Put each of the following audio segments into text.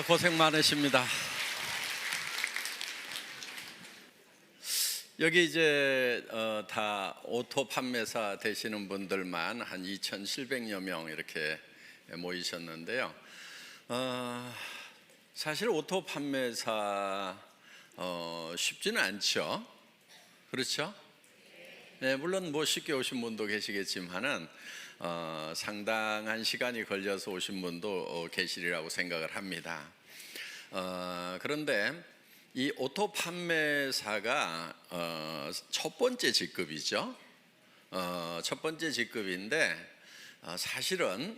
고생 많으십니다. 여기 이제 다 오토 판매사 되시는 분들만 한 2,700여 명 이렇게 모이셨는데요. 사실 오토 판매사 쉽지는 않죠. 그렇죠? 네, 물론 뭐 쉽게 오신 분도 계시겠지만은 상당한 시간이 걸려서 오신 분도 계시리라고 생각을 합니다. 그런데 이 오토 판매사가 첫 번째 직급이죠. 첫 번째 직급인데 사실은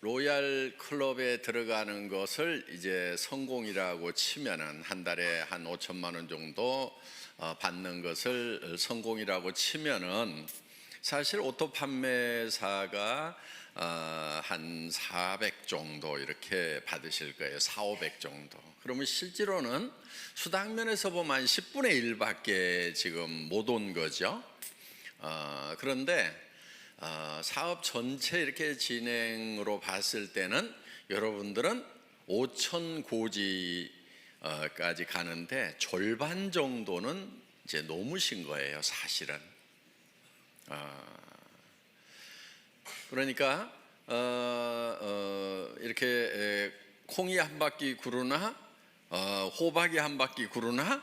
로얄 클럽에 들어가는 것을 이제 성공이라고 치면은 한 달에 한 5천만 원 정도 받는 것을 성공이라고 치면은 사실 오토 판매사가 한 400 정도 이렇게 받으실 거예요. 4,500 정도. 그러면 실제로는 수당면에서 보면 한 10분의 1밖에 지금 못 온 거죠. 그런데 사업 전체 이렇게 진행으로 봤을 때는 여러분들은 5천 고지까지 가는데 절반 정도는 이제 넘으신 거예요, 사실은. 그러니까 이렇게 콩이 한 바퀴 구르나 호박이 한 바퀴 구르나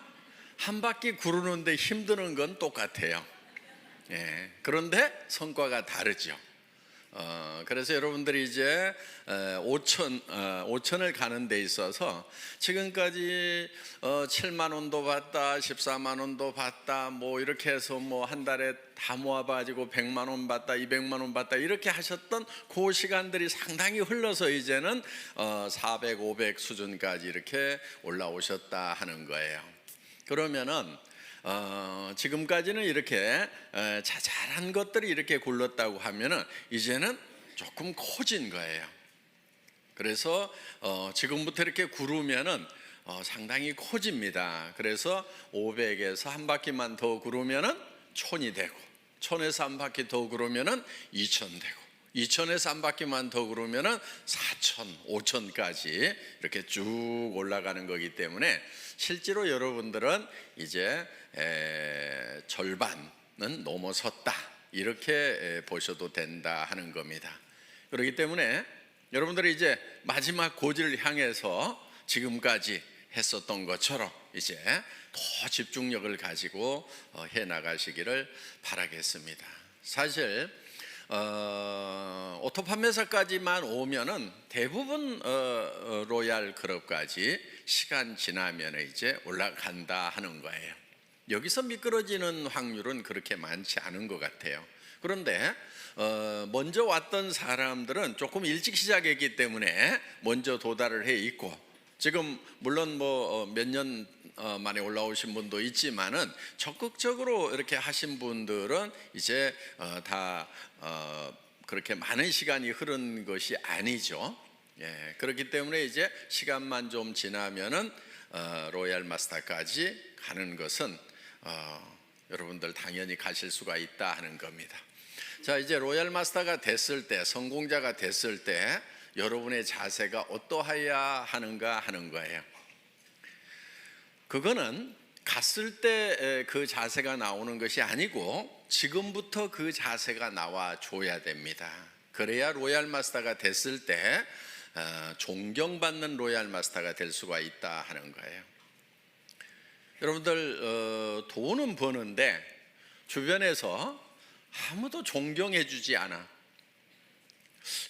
한 바퀴 구르는데 힘드는 건 똑같아요. 예, 그런데 성과가 다르죠. 그래서 여러분들이 이제 5천을 가는 데 있어서 지금까지 7만 원도 받다, 14만 원도 받다, 뭐 이렇게 해서 뭐 한 달에 다 모아가지고 100만 원 받다, 200만 원 받다 이렇게 하셨던 그 시간들이 상당히 흘러서 이제는 400, 500 수준까지 이렇게 올라오셨다 하는 거예요. 그러면은 지금까지는 이렇게 자잘한 것들이 이렇게 굴렀다고 하면은 이제는 조금 커진 거예요. 그래서 지금부터 이렇게 구르면은 상당히 커집니다. 그래서 500에서 한 바퀴만 더 구르면은 1,000이 되고, 1,000에서 한 바퀴 더 구르면은 2,000 되고, 2,000에서 한 바퀴만 더 구르면은 4,000, 5,000까지 이렇게 쭉 올라가는 거기 때문에 실제로 여러분들은 이제 절반은 넘어섰다 이렇게 보셔도 된다 하는 겁니다. 그렇기 때문에 여러분들이 이제 마지막 고지를 향해서 지금까지 했었던 것처럼 이제 더 집중력을 가지고 해 나가시기를 바라겠습니다. 사실 오토 판매사까지만 오면은 대부분 로얄 클럽까지 시간 지나면 이제 올라간다 하는 거예요. 여기서 미끄러지는 확률은 그렇게 많지 않은 것 같아요. 그런데 먼저 왔던 사람들은 조금 일찍 시작했기 때문에 먼저 도달을 해 있고, 지금 물론 뭐 몇 년 만에 올라오신 분도 있지만은 적극적으로 이렇게 하신 분들은 이제 다 그렇게 많은 시간이 흐른 것이 아니죠. 예, 그렇기 때문에 이제 시간만 좀 지나면은 로얄 마스터까지 가는 것은 여러분들 당연히 가실 수가 있다 하는 겁니다. 자, 이제 로얄 마스터가 됐을 때, 성공자가 됐을 때 여러분의 자세가 어떠해야 하는가 하는 거예요. 그거는 갔을 때 그 자세가 나오는 것이 아니고 지금부터 그 자세가 나와 줘야 됩니다. 그래야 로얄 마스터가 됐을 때 존경받는 로얄 마스터가 될 수가 있다 하는 거예요. 여러분들 돈은 버는데 주변에서 아무도 존경해 주지 않아.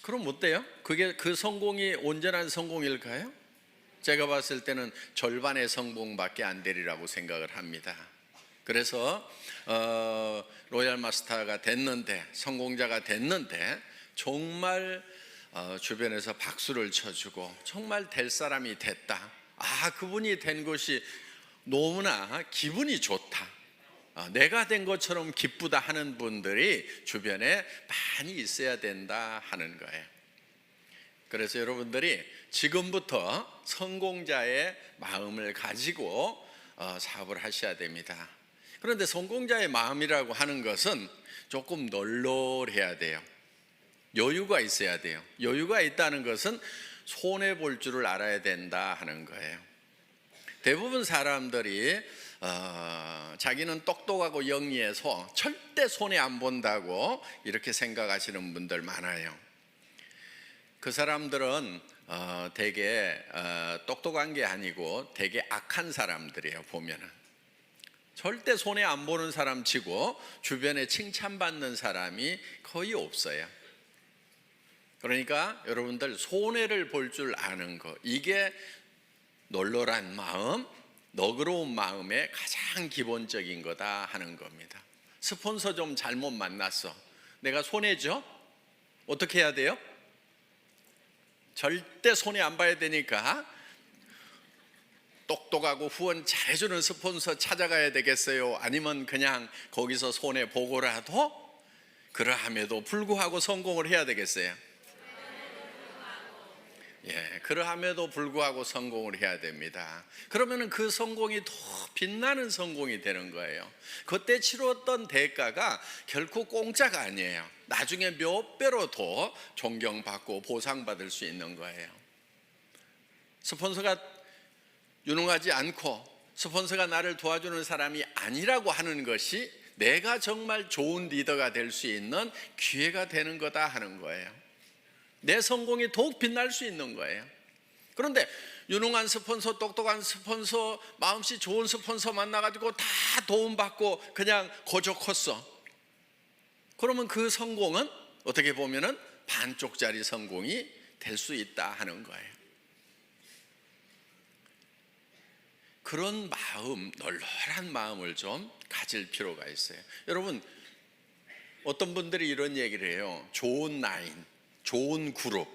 그럼 어때요? 그게 그 성공이 온전한 성공일까요? 제가 봤을 때는 절반의 성공밖에 안 되리라고 생각을 합니다. 그래서 로얄 마스터가 됐는데, 성공자가 됐는데 정말 주변에서 박수를 쳐주고 정말 될 사람이 됐다, 그분이 된 것이 너무나 기분이 좋다, 내가 된 것처럼 기쁘다 하는 분들이 주변에 많이 있어야 된다 하는 거예요. 그래서 여러분들이 지금부터 성공자의 마음을 가지고 사업을 하셔야 됩니다. 그런데 성공자의 마음이라고 하는 것은 조금 널널해야 돼요. 여유가 있어야 돼요. 여유가 있다는 것은 손해 볼 줄을 알아야 된다 하는 거예요. 대부분 사람들이 자기는 똑똑하고 영리해서 절대 손해 안 본다고 이렇게 생각하시는 분들 많아요. 그 사람들은 되게 똑똑한 게 아니고 되게 악한 사람들이에요. 보면은 절대 손해 안 보는 사람 치고 주변에 칭찬받는 사람이 거의 없어요. 그러니까 여러분들 손해를 볼 줄 아는 거, 이게 널널한 마음, 너그러운 마음의 가장 기본적인 거다 하는 겁니다. 스폰서 좀 잘못 만났어. 내가 손해죠? 어떻게 해야 돼요? 절대 손해 안 봐야 되니까 똑똑하고 후원 잘해주는 스폰서 찾아가야 되겠어요? 아니면 그냥 거기서 손해 보고라도 그러함에도 불구하고 성공을 해야 되겠어요? 예, 그러함에도 불구하고 성공을 해야 됩니다. 그러면은 그 성공이 더 빛나는 성공이 되는 거예요. 그때 치렀던 대가가 결코 공짜가 아니에요. 나중에 몇 배로 더 존경받고 보상받을 수 있는 거예요. 스폰서가 유능하지 않고 스폰서가 나를 도와주는 사람이 아니라고 하는 것이 내가 정말 좋은 리더가 될 수 있는 기회가 되는 거다 하는 거예요. 내 성공이 더욱 빛날 수 있는 거예요. 그런데 유능한 스폰서, 똑똑한 스폰서, 마음씨 좋은 스폰서 만나가지고 다 도움받고 그냥 거저 컸어. 그러면 그 성공은 어떻게 보면은 반쪽짜리 성공이 될 수 있다 하는 거예요. 그런 마음, 널널한 마음을 좀 가질 필요가 있어요. 여러분, 어떤 분들이 이런 얘기를 해요. 좋은 라인, 좋은 그룹,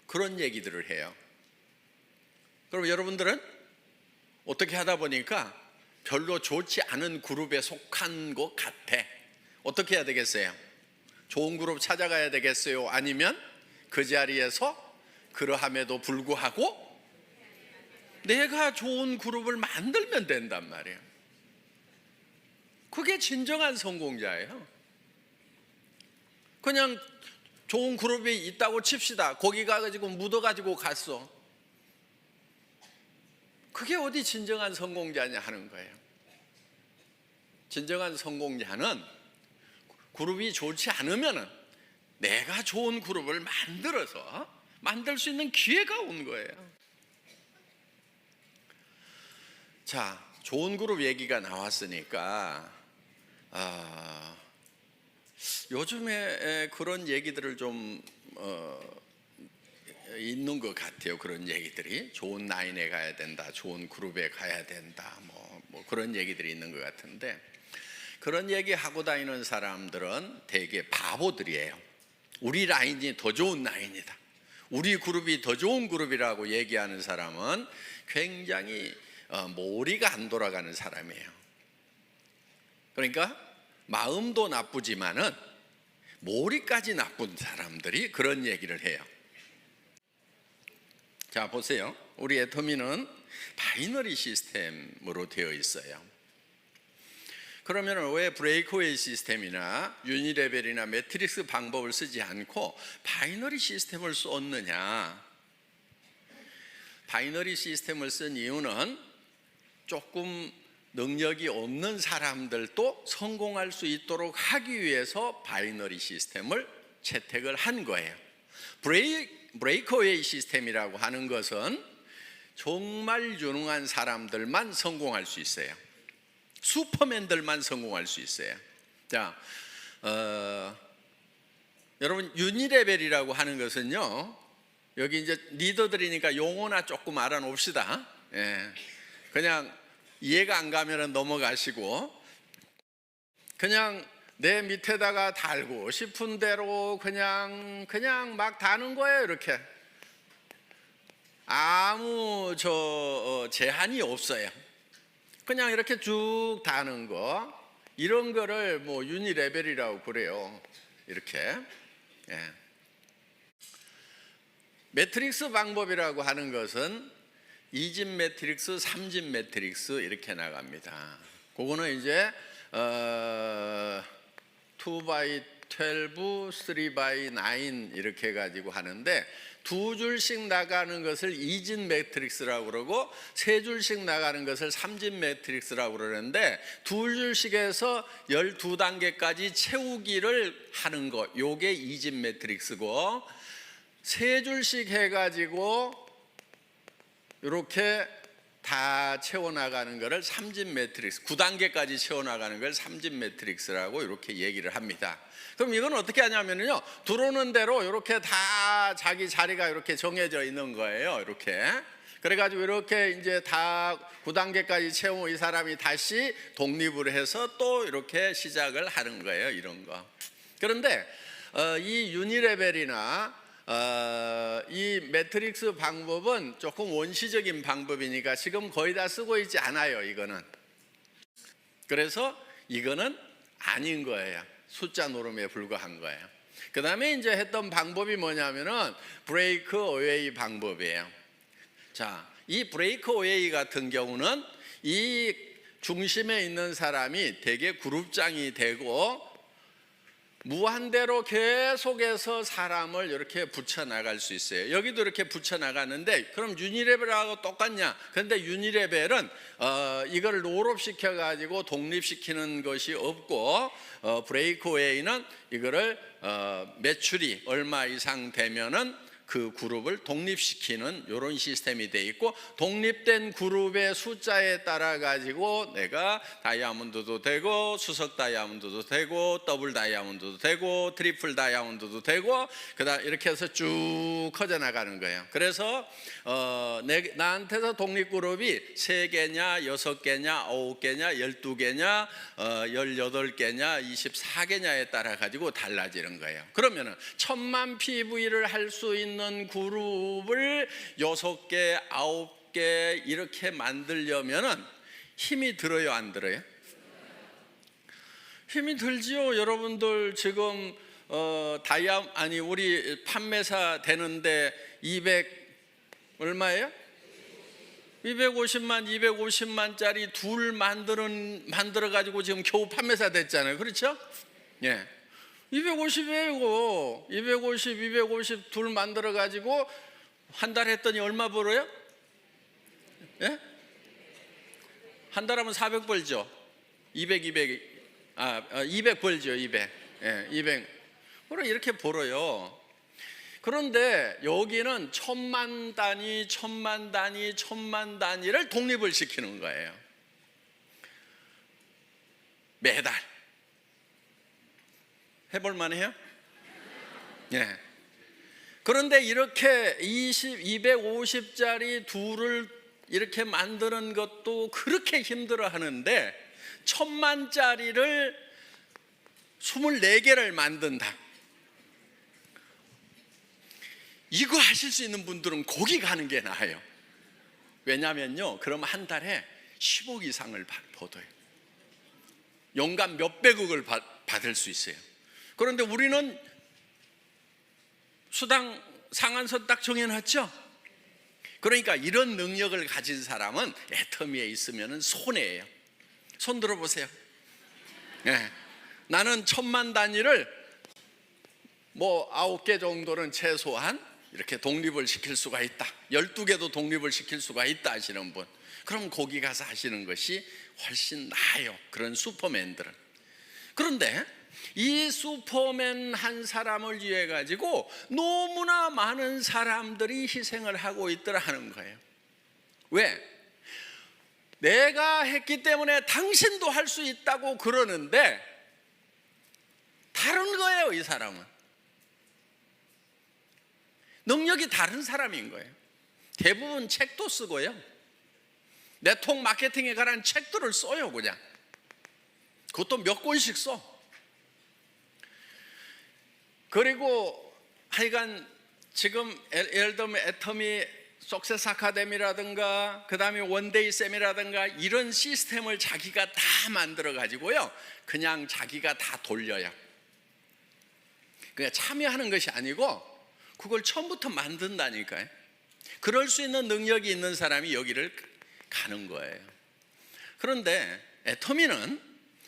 그런 얘기들을 해요. 그럼 여러분들은 어떻게 하다 보니까 별로 좋지 않은 그룹에 속한 것 같아. 어떻게 해야 되겠어요? 좋은 그룹 찾아가야 되겠어요? 아니면 그 자리에서 그러함에도 불구하고 내가 좋은 그룹을 만들면 된단 말이에요. 그게 진정한 성공자예요. 그냥 좋은 그룹이 있다고 칩시다. 거기 가가지고 묻어가지고 갔어. 그게 어디 진정한 성공자냐 하는 거예요. 진정한 성공자는 그룹이 좋지 않으면 내가 좋은 그룹을 만들어서 만들 수 있는 기회가 온 거예요. 자, 좋은 그룹 얘기가 나왔으니까 요즘에 그런 얘기들을 좀 있는 것 같아요. 그런 얘기들이 좋은 라인에 가야 된다, 좋은 그룹에 가야 된다, 뭐 그런 얘기들이 있는 것 같은데, 그런 얘기 하고 다니는 사람들은 되게 바보들이에요. 우리 라인이 더 좋은 라인이다, 우리 그룹이 더 좋은 그룹이라고 얘기하는 사람은 굉장히 머리가 안 돌아가는 사람이에요. 그러니까 마음도 나쁘지만은 머리까지 나쁜 사람들이 그런 얘기를 해요. 자, 보세요. 우리 애터미는 바이너리 시스템으로 되어 있어요. 그러면 왜 브레이크웨이 시스템이나 유니레벨이나 매트릭스 방법을 쓰지 않고 바이너리 시스템을 썼느냐? 바이너리 시스템을 쓴 이유는 조금 능력이 없는 사람들도 성공할 수 있도록 하기 위해서 바이너리 시스템을 채택을 한 거예요. 브레이크웨이 시스템이라고 하는 것은 정말 유능한 사람들만 성공할 수 있어요. 슈퍼맨들만 성공할 수 있어요. 자, 여러분, 유니레벨이라고 하는 것은요, 여기 이제 리더들이니까 용어나 조금 알아놓읍시다. 예. 그냥 이해가 안 가면 넘어가시고, 그냥 내 밑에다가 달고 싶은 대로 그냥 막 다는 거예요. 이렇게 아무 제한이 없어요. 그냥 이렇게 쭉 다는 거, 이런 거를 뭐 유니레벨이라고 그래요. 이렇게. 예. 매트릭스 방법이라고 하는 것은 2집 매트릭스, 3집 매트릭스 이렇게 나갑니다. 그거는 이제 2x12, 3x9 이렇게 가지고 하는데, 두 줄씩 나가는 것을 2진 매트릭스라고 그러고 세 줄씩 나가는 것을 3진 매트릭스라고 그러는데 두 줄씩에서 12단계까지 채우기를 하는 거, 요게 2진 매트릭스고, 세 줄씩 해가지고 이렇게 다 채워나가는 것을 3진 매트릭스, 9단계까지 채워나가는 걸 3진 매트릭스라고 이렇게 얘기를 합니다. 그럼 이건 어떻게 하냐면요, 들어오는 대로 이렇게 다 자기 자리가 이렇게 정해져 있는 거예요. 이렇게. 그래가지고 이렇게 이제 다 9단계까지 채우고 이 사람이 다시 독립을 해서 또 이렇게 시작을 하는 거예요. 이런 거. 그런데 이 유니레벨이나 이 매트릭스 방법은 조금 원시적인 방법이니까 지금 거의 다 쓰고 있지 않아요. 이거는. 그래서 이거는 아닌 거예요. 숫자 노름에 불과한 거예요. 그 다음에 이제 했던 방법이 뭐냐면은 브레이크 어웨이 방법이에요. 자, 이 브레이크 어웨이 같은 경우는 이 중심에 있는 사람이 되게 그룹장이 되고 무한대로 계속해서 사람을 이렇게 붙여나갈 수 있어요. 여기도 이렇게 붙여나가는데 그럼 유니레벨하고 똑같냐? 그런데 유니레벨은 이걸 롤업시켜 가지고 독립시키는 것이 없고 브레이크웨이는 이거를 매출이 얼마 이상 되면은 그 그룹을 독립시키는 이런 시스템이 돼 있고, 독립된 그룹의 숫자에 따라 가지고 내가 다이아몬드도 되고 수석 다이아몬드도 되고 더블 다이아몬드도 되고 트리플 다이아몬드도 되고 그다음 이렇게 해서 쭉 커져 나가는 거예요. 그래서 나한테서 독립 그룹이 3개냐 6개냐 9개냐 12개냐 18개냐 24개냐에 따라 가지고 달라지는 거예요. 그러면은 1000만 PV를 할 수 있는 그룹을 6개, 9개 이렇게 만들려면은 힘이 들어요, 안 들어요? 힘이 들지요. 여러분들 지금 우리 판매사 되는데 200 얼마예요? 250만짜리 둘 만들어 가지고 지금 겨우 판매사 됐잖아요. 그렇죠? 예. 250이에요. 250 둘 만들어 가지고 한 달 했더니 얼마 벌어요? 예? 한 달 하면 400 벌죠. 200 벌죠. 200. 예, 200. 그래 이렇게 벌어요. 그런데 여기는 1000만 단위, 1000만 단위, 1000만 단위를 독립을 시키는 거예요. 매달. 해볼 만해요? 예. 그런데 이렇게 250짜리 둘을 이렇게 만드는 것도 그렇게 힘들어 하는데 1000만짜리를 24개를 만든다. 이거 하실 수 있는 분들은 거기 가는 게 나아요. 왜냐면요, 그럼 한 달에 10억 이상을 벌어요. 연간 몇백억을 받을 수 있어요. 그런데 우리는 수당 상한선 딱 정해놨죠. 그러니까 이런 능력을 가진 사람은 애터미에 있으면 손해예요. 손 들어보세요. 네. 나는 1000만 단위를 뭐 9개 정도는 최소한 이렇게 독립을 시킬 수가 있다. 12개도 독립을 시킬 수가 있다 하시는 분, 그럼 거기 가서 하시는 것이 훨씬 나아요. 그런 슈퍼맨들은. 그런데 이 슈퍼맨 한 사람을 위해 가지고 너무나 많은 사람들이 희생을 하고 있더라 하는 거예요. 왜? 내가 했기 때문에 당신도 할 수 있다고 그러는데 다른 거예요. 이 사람은 능력이 다른 사람인 거예요. 대부분 책도 쓰고요, 네트워크 마케팅에 관한 책들을 써요. 그냥 그것도 몇 권씩 써. 그리고 하여간 지금 예를 들면 애터미 석세스 아카데미라든가 그 다음에 원데이 쌤이라든가 이런 시스템을 자기가 다 만들어 가지고요, 그냥 자기가 다 돌려요. 그냥 참여하는 것이 아니고 그걸 처음부터 만든다니까요. 그럴 수 있는 능력이 있는 사람이 여기를 가는 거예요. 그런데 애터미는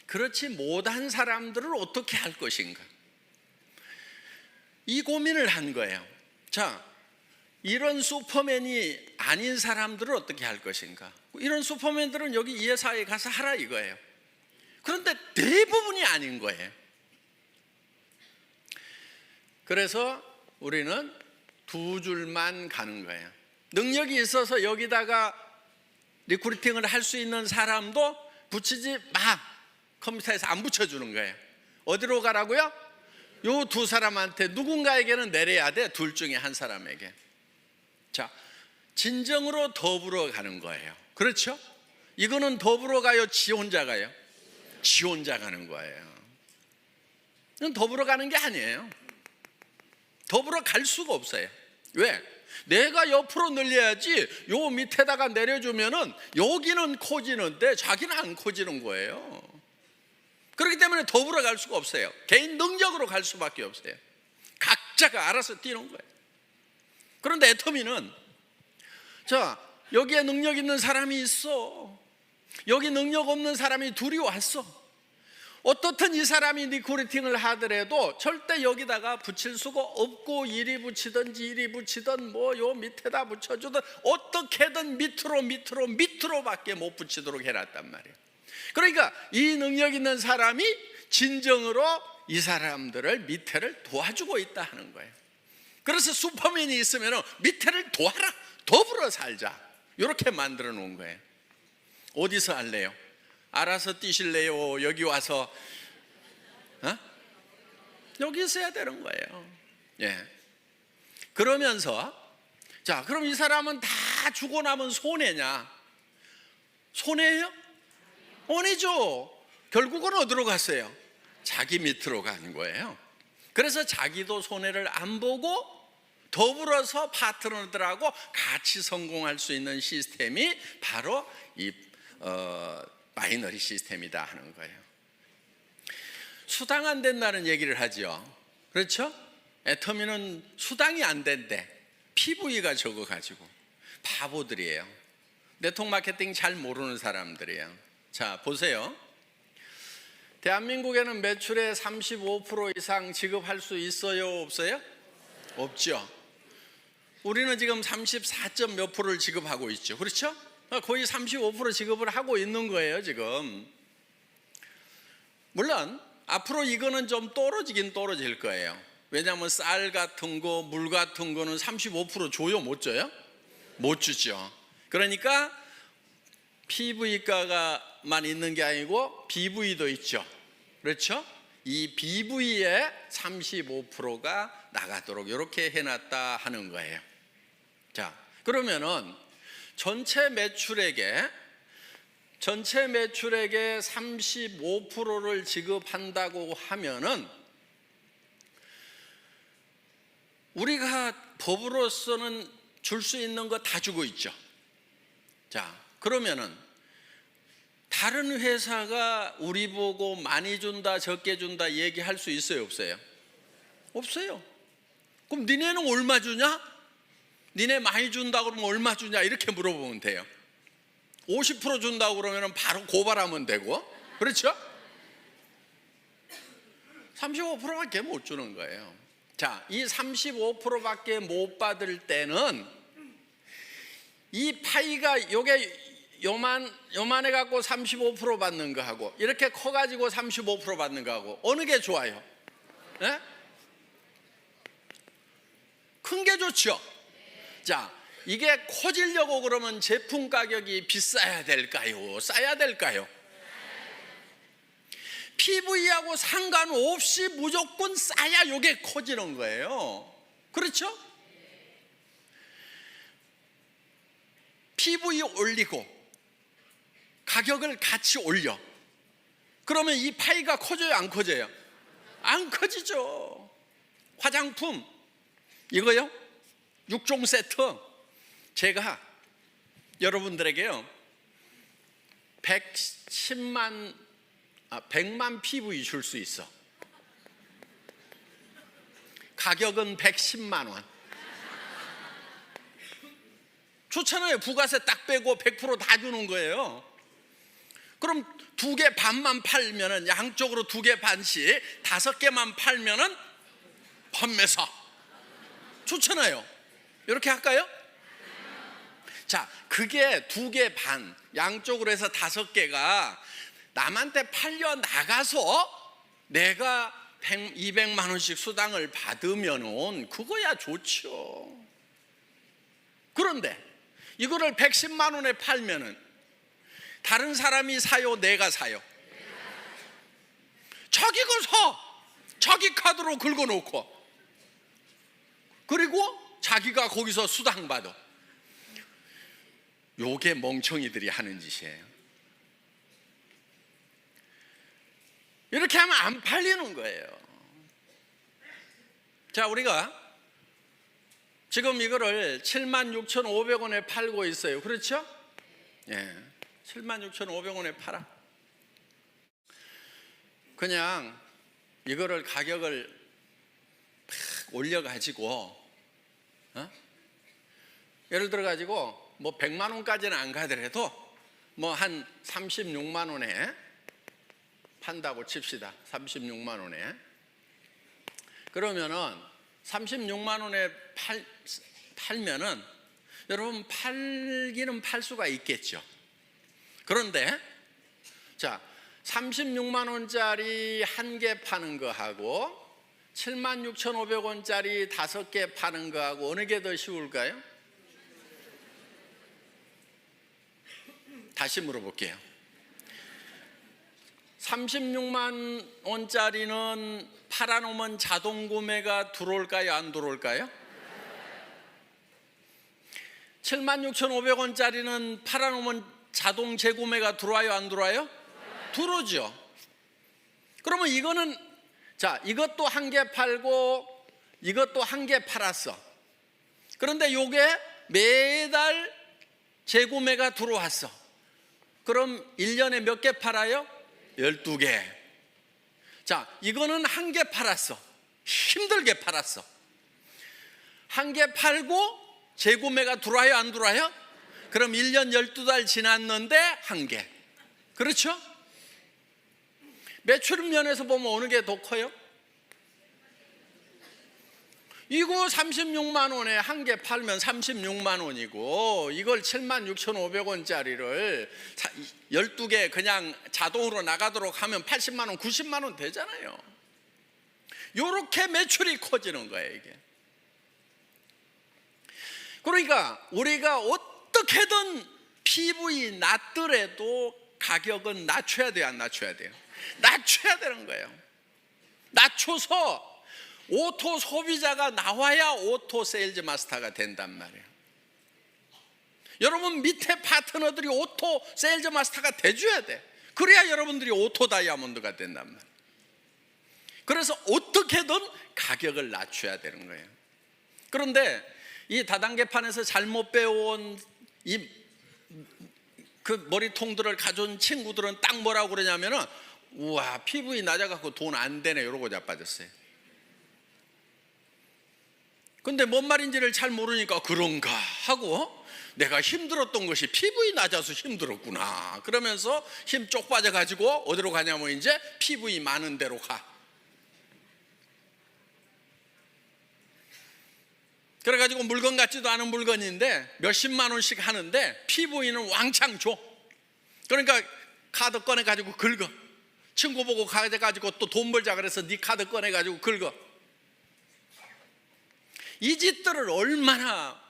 그렇지 못한 사람들을 어떻게 할 것인가, 이 고민을 한 거예요. 자, 이런 슈퍼맨이 아닌 사람들은 어떻게 할 것인가? 이런 슈퍼맨들은 여기 이 회사에 가서 하라 이거예요. 그런데 대부분이 아닌 거예요. 그래서 우리는 두 줄만 가는 거예요. 능력이 있어서 여기다가 리크루팅을 할 수 있는 사람도 붙이지 마. 컴퓨터에서 안 붙여주는 거예요. 어디로 가라고요? 요 두 사람한테 누군가에게는 내려야 돼. 둘 중에 한 사람에게. 자, 진정으로 더불어 가는 거예요. 그렇죠? 이거는 더불어 가요? 지 혼자 가요? 지 혼자 가는 거예요. 이건 더불어 가는 게 아니에요. 더불어 갈 수가 없어요. 왜? 내가 옆으로 늘려야지 요 밑에다가 내려주면은 여기는 커지는데 자기는 안 커지는 거예요. 그렇기 때문에 더불어 갈 수가 없어요. 개인 능력으로 갈 수밖에 없어요. 각자가 알아서 뛰는 거예요. 그런데 애터미는 자, 여기에 능력 있는 사람이 있어. 여기 능력 없는 사람이 둘이 왔어. 어떻든 이 사람이 리크루팅을 하더라도 절대 여기다가 붙일 수가 없고, 이리 붙이든지 이리 붙이든 뭐 요 밑에다 붙여주든 어떻게든 밑으로밖에 못 붙이도록 해놨단 말이에요. 그러니까 이 능력 있는 사람이 진정으로 이 사람들을 밑에를 도와주고 있다 하는 거예요. 그래서 슈퍼맨이 있으면 밑에를 도와라, 더불어 살자, 이렇게 만들어 놓은 거예요. 어디서 할래요? 알아서 뛰실래요? 여기 와서 여기 있어야 되는 거예요. 예. 그러면서 자, 그럼 이 사람은 다 주고 나면 손해냐? 손해예요? 아니죠. 결국은 어디로 갔어요? 자기 밑으로 가는 거예요. 그래서 자기도 손해를 안 보고 더불어서 파트너들하고 같이 성공할 수 있는 시스템이 바로 이 바이너리 시스템이다 하는 거예요. 수당 안 된다는 얘기를 하죠. 그렇죠? 애터미는 수당이 안 된대. PV가 적어가지고. 바보들이에요. 네트워크 마케팅 잘 모르는 사람들이에요. 자, 보세요. 대한민국에는 매출의 35% 이상 지급할 수 있어요? 없어요? 없죠. 우리는 지금 34점 몇 프로를 지급하고 있죠. 그렇죠? 거의 35% 지급을 하고 있는 거예요, 지금. 물론 앞으로 이거는 좀 떨어지긴 떨어질 거예요. 왜냐하면 쌀 같은 거, 물 같은 거는 35% 줘요? 못 줘요? 못 주죠. 그러니까 PV가만 있는 게 아니고 BV도 있죠. 그렇죠? 이 BV의 35%가 나가도록 이렇게 해놨다 하는 거예요. 자, 그러면은 전체 매출액의 35%를 지급한다고 하면은 우리가 법으로서는 줄 수 있는 거 다 주고 있죠. 자, 그러면은 다른 회사가 우리 보고 많이 준다, 적게 준다 얘기할 수 있어요, 없어요? 없어요. 그럼 니네는 얼마 주냐? 니네 많이 준다고 그러면 얼마 주냐? 이렇게 물어보면 돼요. 50% 준다고 그러면 바로 고발하면 되고, 그렇죠? 35%밖에 못 주는 거예요. 자, 이 35%밖에 못 받을 때는 이 파이가 요게 요만해 갖고 35% 받는 거하고 이렇게 커 가지고 35% 받는 거하고 어느 게 좋아요? 네? 큰 게 좋죠. 자, 이게 커지려고 그러면 제품 가격이 비싸야 될까요? 싸야 될까요? PV하고 상관없이 무조건 싸야 이게 커지는 거예요. 그렇죠? PV 올리고 가격을 같이 올려. 그러면 이 파이가 커져요, 안 커져요? 안 커지죠. 화장품 이거요? 6종 세트 제가 여러분들에게요 100만 PV 줄 수 있어. 가격은 110만 원. 좋잖아요. 부가세 딱 빼고 100% 다 주는 거예요. 그럼 2개 반만 팔면은 양쪽으로 2개 반씩 5개만 팔면은 판매사. 좋잖아요. 이렇게 할까요? 자, 그게 2개 반, 양쪽으로 해서 5개가 남한테 팔려 나가서 내가 200만 원씩 수당을 받으면은 그거야 좋죠. 그런데 이거를 110만 원에 팔면은 다른 사람이 사요, 내가 사요? 자기가 사. 자기 카드로 긁어놓고, 그리고 자기가 거기서 수당 받아. 요게 멍청이들이 하는 짓이에요. 이렇게 하면 안 팔리는 거예요. 자, 우리가 지금 이거를 76,500원에 팔고 있어요. 그렇죠? 예, 76,500원에 팔아. 그냥 이거를 가격을 팍 올려가지고, 예를 들어가지고 뭐 100만 원까지는 안 가더라도 뭐 한 36만 원에 판다고 칩시다. 36만 원에. 그러면은 36만 원에 팔면은 여러분 팔기는 팔 수가 있겠죠. 그런데 자, 36만 원짜리 1개 파는 거하고 76,500원짜리 5개 파는 거하고 어느 게 더 쉬울까요? 다시 물어볼게요. 36만 원짜리는 팔아놓으면 자동 구매가 들어올까요? 안 들어올까요? 76,500원짜리는 팔아놓으면 자동 재구매가 들어와요? 안 들어와요? 들어오죠. 그러면 이거는, 자, 이것도 1개 팔고 이것도 1개 팔았어. 그런데 요게 매달 재구매가 들어왔어. 그럼 1년에 몇 개 팔아요? 12개. 자, 이거는 1개 팔았어. 힘들게 팔았어. 1개 팔고 재구매가 들어와요? 안 들어와요? 그럼 1년 12달 지났는데 1개. 그렇죠? 매출 면에서 보면 어느 게 더 커요? 이거 36만 원에 1개 팔면 36만 원이고, 이걸 76,500원짜리를 12개 그냥 자동으로 나가도록 하면 80만 원, 90만 원 되잖아요. 이렇게 매출이 커지는 거예요, 이게. 그러니까 우리가 어떻게든 PV 낮더라도 가격은 낮춰야 돼요, 안 낮춰야 돼요? 낮춰야 되는 거예요. 낮춰서 오토 소비자가 나와야 오토 세일즈 마스터가 된단 말이에요. 여러분 밑에 파트너들이 오토 세일즈 마스터가 돼줘야 돼. 그래야 여러분들이 오토 다이아몬드가 된단 말이에요. 그래서 어떻게든 가격을 낮춰야 되는 거예요. 그런데 이 다단계판에서 잘못 배워온 그 머리통들을 가져온 친구들은 딱 뭐라고 그러냐면은, 우와, PV 낮아갖고 돈 안 되네, 이러고 자빠졌어요. 근데 뭔 말인지를 잘 모르니까 그런가 하고, 내가 힘들었던 것이 PV 낮아서 힘들었구나 그러면서 힘 쪽 빠져가지고 어디로 가냐면 이제 PV 많은 데로 가. 그래가지고 물건 같지도 않은 물건인데 몇십만 원씩 하는데 PV는 왕창 줘. 그러니까 카드 꺼내가지고 긁어. 친구 보고 가져가지고 또 돈 벌자 그래서 네 카드 꺼내가지고 긁어. 이 짓들을 얼마나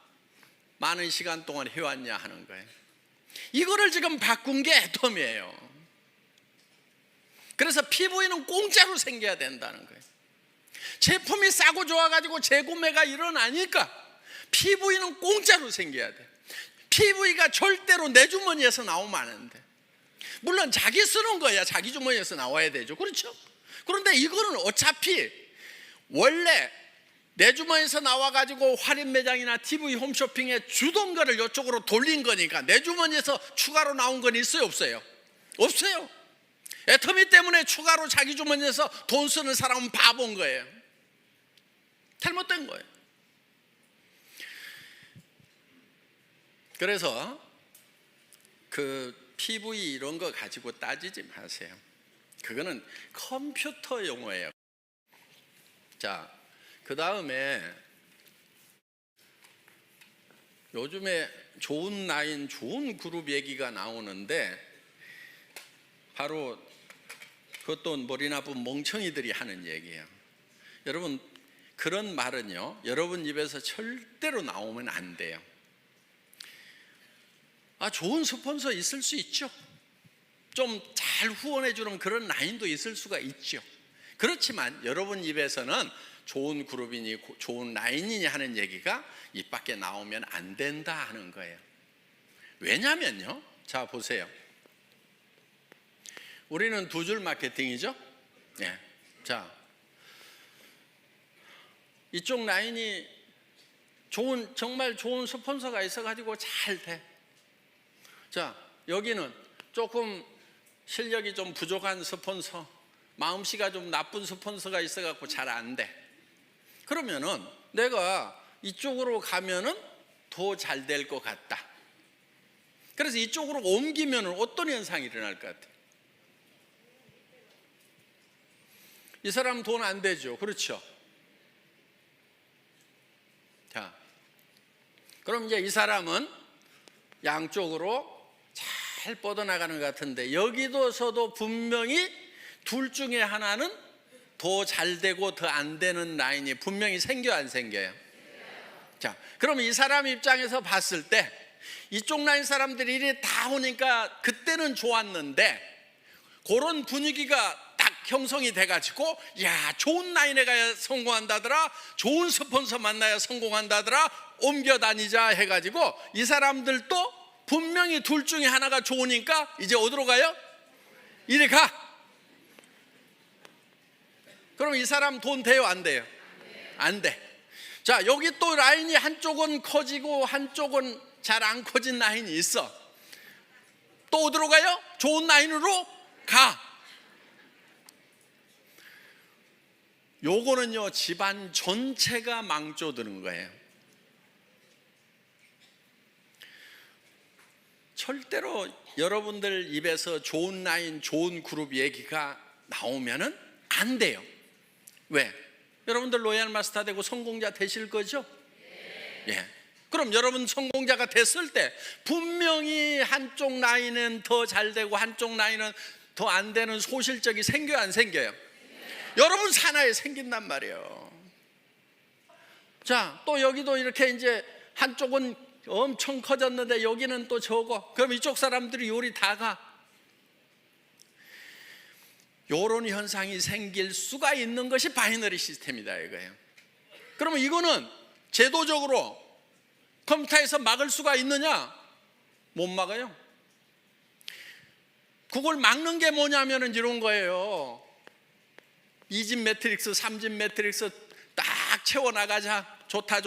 많은 시간 동안 해왔냐 하는 거예요. 이거를 지금 바꾼 게 애텀이에요. 그래서 PV는 공짜로 생겨야 된다는 거예요. 제품이 싸고 좋아가지고 재구매가 일어나니까 PV는 공짜로 생겨야 돼. PV가 절대로 내 주머니에서 나오면 안 돼. 물론 자기 쓰는 거야 자기 주머니에서 나와야 되죠. 그렇죠? 그런데 이거는 어차피 원래 내 주머니에서 나와가지고 할인 매장이나 TV 홈쇼핑에 주던 거를 이쪽으로 돌린 거니까 내 주머니에서 추가로 나온 건 있어요? 없어요? 없어요. 애터미 때문에 추가로 자기 주머니에서 돈 쓰는 사람은 바본 거예요. 잘못된 거예요. 그래서 그 PV 이런 거 가지고 따지지 마세요. 그거는 컴퓨터 용어예요. 자, 그 다음에 요즘에 좋은 라인, 좋은 그룹 얘기가 나오는데 바로 그것도 머리 나쁜 멍청이들이 하는 얘기예요. 여러분, 그런 말은요, 여러분 입에서 절대로 나오면 안 돼요. 좋은 스폰서 있을 수 있죠. 좀 잘 후원해 주는 그런 라인도 있을 수가 있죠. 그렇지만 여러분 입에서는 좋은 그룹이니 좋은 라인이니 하는 얘기가 입 밖에 나오면 안 된다 하는 거예요. 왜냐면요, 자 보세요. 우리는 두 줄 마케팅이죠. 네. 자, 이쪽 라인이 정말 좋은 스폰서가 있어가지고 잘 돼. 자, 여기는 조금 실력이 좀 부족한 스폰서, 마음씨가 좀 나쁜 스폰서가 있어갖고 잘 안 돼. 그러면은 내가 이쪽으로 가면은 더 잘 될 것 같다. 그래서 이쪽으로 옮기면은 어떤 현상이 일어날 것 같아요? 이 사람 돈 안 되죠. 그렇죠? 자, 그럼 이제 이 사람은 양쪽으로 잘 뻗어나가는 것 같은데 여기서도 분명히 둘 중에 하나는 더 잘 되고 더 안 되는 라인이 분명히 생겨요, 안 생겨요? 자, 그럼 이 사람 입장에서 봤을 때 이쪽 라인 사람들이 이리 다 오니까 그때는 좋았는데 그런 분위기가 딱 형성이 돼가지고 야, 좋은 라인에 가야 성공한다더라, 좋은 스폰서 만나야 성공한다더라, 옮겨 다니자 해가지고 이 사람들도 분명히 둘 중에 하나가 좋으니까 이제 어디로 가요? 이리 가. 그럼 이 사람 돈 돼요, 안 돼요? 안 돼. 자, 여기 또 라인이 한쪽은 커지고 한쪽은 잘 안 커진 라인이 있어. 또 어디로 가요? 좋은 라인으로 가. 요거는요, 집안 전체가 망조드는 거예요. 절대로 여러분들 입에서 좋은 라인, 좋은 그룹 얘기가 나오면은 안 돼요. 왜? 여러분들 로얄 마스터 되고 성공자 되실 거죠? 예. 그럼 여러분 성공자가 됐을 때 분명히 한쪽 라인은 더 잘 되고 한쪽 라인은 더 안 되는 소실적이 생겨요, 안 생겨요? 여러분 산하에 생긴단 말이에요. 자, 또 여기도 이렇게 이제 한쪽은 엄청 커졌는데 여기는 또 적어. 그럼 이쪽 사람들이 요리 다 가. 요런 현상이 생길 수가 있는 것이 바이너리 시스템이다 이거예요. 그러면 이거는 제도적으로 컴퓨터에서 막을 수가 있느냐? 못 막아요. 그걸 막는 게 뭐냐면은 이런 거예요. 2집 매트릭스, 3집 매트릭스 딱 채워나가자. 좋다.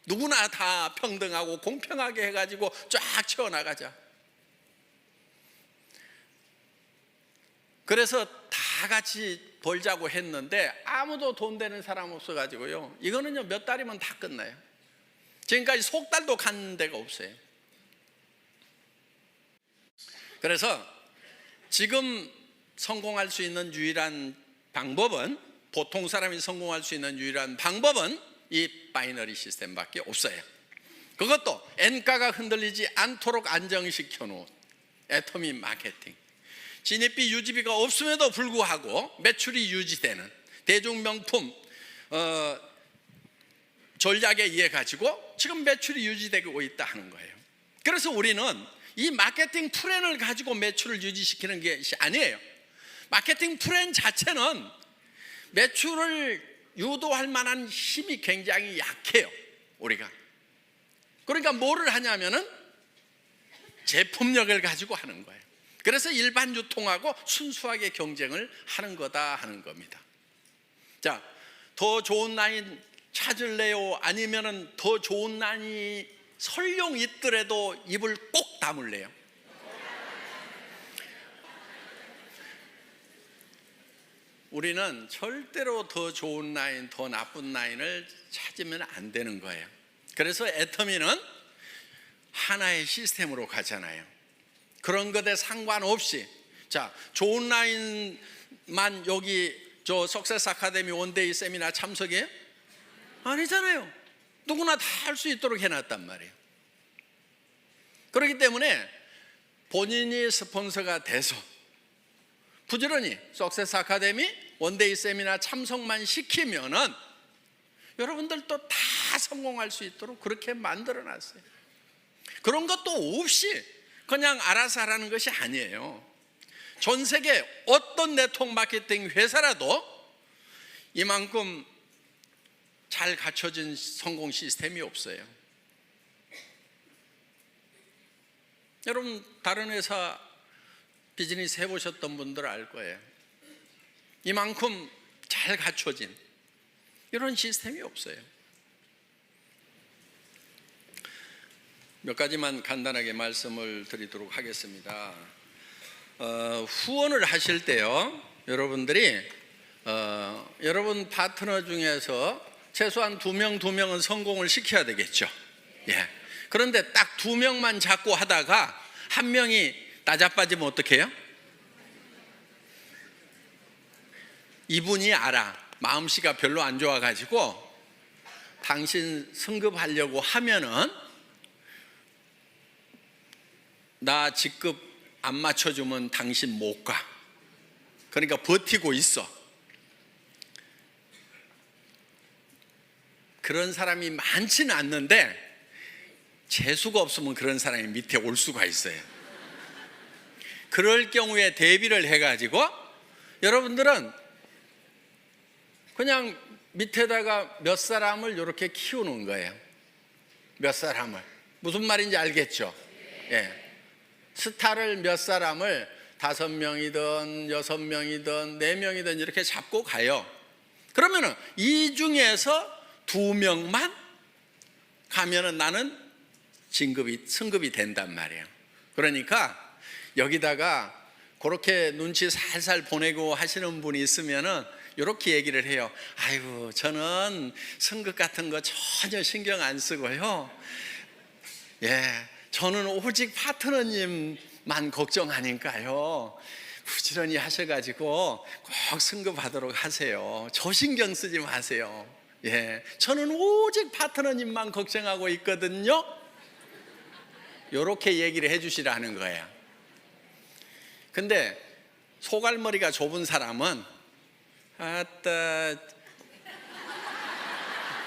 누구나 다 평등하고 공평하게 해가지고 쫙 채워나가자. 그래서 다 같이 벌자고 했는데 아무도 돈 되는 사람 없어가지고요, 이거는요 몇 달이면 다 끝나요. 지금까지 석 달도 간 데가 없어요. 그래서 지금 성공할 수 있는 유일한 방법은, 보통 사람이 성공할 수 있는 유일한 방법은 이 바이너리 시스템밖에 없어요. 그것도 N가가 흔들리지 않도록 안정시켜 놓은 애터미 마케팅. 진입비 유지비가 없음에도 불구하고 매출이 유지되는 대중명품 전략에 의해 가지고 지금 매출이 유지되고 있다 하는 거예요. 그래서 우리는 이 마케팅 플랜을 가지고 매출을 유지시키는 것이 아니에요. 마케팅 플랜 자체는 매출을 유도할 만한 힘이 굉장히 약해요, 우리가. 그러니까 뭐를 하냐면은 제품력을 가지고 하는 거예요. 그래서 일반 유통하고 순수하게 경쟁을 하는 거다 하는 겁니다. 자, 더 좋은 라인 찾을래요? 아니면은 더 좋은 라인이 설령 있더라도 입을 꼭 다물래요? 우리는 절대로 더 좋은 라인, 더 나쁜 라인을 찾으면 안 되는 거예요. 그래서 애터미는 하나의 시스템으로 가잖아요. 그런 것에 상관없이, 자, 좋은 라인만 여기 저 석세스 아카데미 원데이 세미나 참석해요? 아니잖아요. 누구나 다 할 수 있도록 해놨단 말이에요. 그렇기 때문에 본인이 스폰서가 돼서 부지런히 석세스 아카데미 원데이 세미나 참석만 시키면은 여러분들도 다 성공할 수 있도록 그렇게 만들어놨어요. 그런 것도 없이 그냥 알아서 하라는 것이 아니에요. 전 세계 어떤 네트워크 마케팅 회사라도 이만큼 잘 갖춰진 성공 시스템이 없어요. 여러분 다른 회사 비즈니스 해보셨던 분들 알 거예요. 이만큼 잘 갖춰진 이런 시스템이 없어요. 몇 가지만 간단하게 말씀을 드리도록 하겠습니다. 후원을 하실 때요, 여러분들이 여러분 파트너 중에서 최소한 2명은 성공을 시켜야 되겠죠. 예. 그런데 딱 2명만 잡고 하다가 한 명이 나자빠지면 어떡해요? 이분이 알아. 마음씨가 별로 안 좋아가지고 당신 승급하려고 하면은 나 직급 안 맞춰주면 당신 못 가. 그러니까 버티고 있어. 그런 사람이 많지는 않는데 재수가 없으면 그런 사람이 밑에 올 수가 있어요. 그럴 경우에 대비를 해가지고 여러분들은 그냥 밑에다가 몇 사람을 이렇게 키우는 거예요. 몇 사람을. 무슨 말인지 알겠죠? 예. 스타를 몇 사람을 5명이든 6명이든 4명이든 이렇게 잡고 가요. 그러면은 이 중에서 2명만 가면은 나는 승급이 된단 말이에요. 그러니까 여기다가 그렇게 눈치 살살 보내고 하시는 분이 있으면은 이렇게 얘기를 해요. 아이고, 저는 승급 같은 거 전혀 신경 안 쓰고요. 예, 저는 오직 파트너님만 걱정하니까요. 부지런히 하셔가지고 꼭 승급하도록 하세요. 저 신경 쓰지 마세요. 예, 저는 오직 파트너님만 걱정하고 있거든요. 이렇게 얘기를 해주시라는 거예요. 근데 소갈머리가 좁은 사람은 아따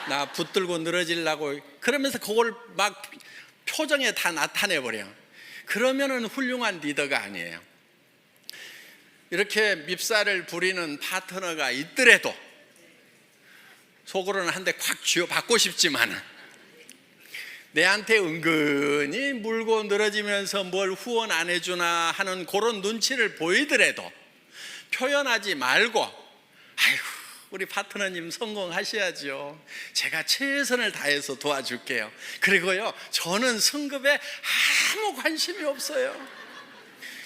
나 붙들고 늘어지려고 그러면서 그걸 막 표정에 다 나타내버려. 그러면은 훌륭한 리더가 아니에요. 이렇게 밉살을 부리는 파트너가 있더라도 속으로는 한 대 콱 쥐어받고 싶지만은 내한테 은근히 물고 늘어지면서 뭘 후원 안 해주나 하는 그런 눈치를 보이더라도 표현하지 말고 아이고 우리 파트너님 성공하셔야죠. 제가 최선을 다해서 도와줄게요. 그리고요 저는 승급에 아무 관심이 없어요.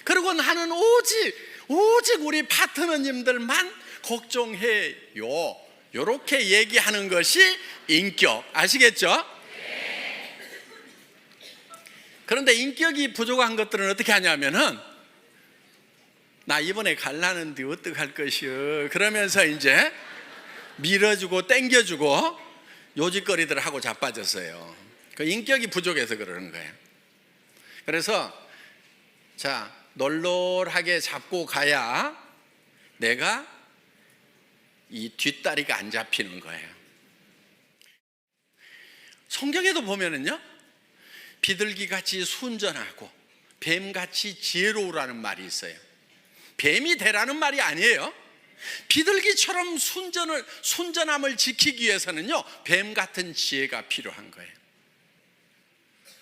그리고 나는 오직 우리 파트너님들만 걱정해요. 이렇게 얘기하는 것이 인격. 아시겠죠? 그런데 인격이 부족한 것들은 어떻게 하냐면은 나 이번에 갈라는데 어떡할 것이요 그러면서 이제 밀어주고 땡겨주고 요짓거리들 하고 자빠졌어요. 그 인격이 부족해서 그러는 거예요. 그래서 자 널널하게 잡고 가야 내가 이 뒷다리가 안 잡히는 거예요. 성경에도 보면은요 비둘기같이 순전하고 뱀같이 지혜로우라는 말이 있어요. 뱀이 되라는 말이 아니에요. 비둘기처럼 순전함을 지키기 위해서는요 뱀 같은 지혜가 필요한 거예요.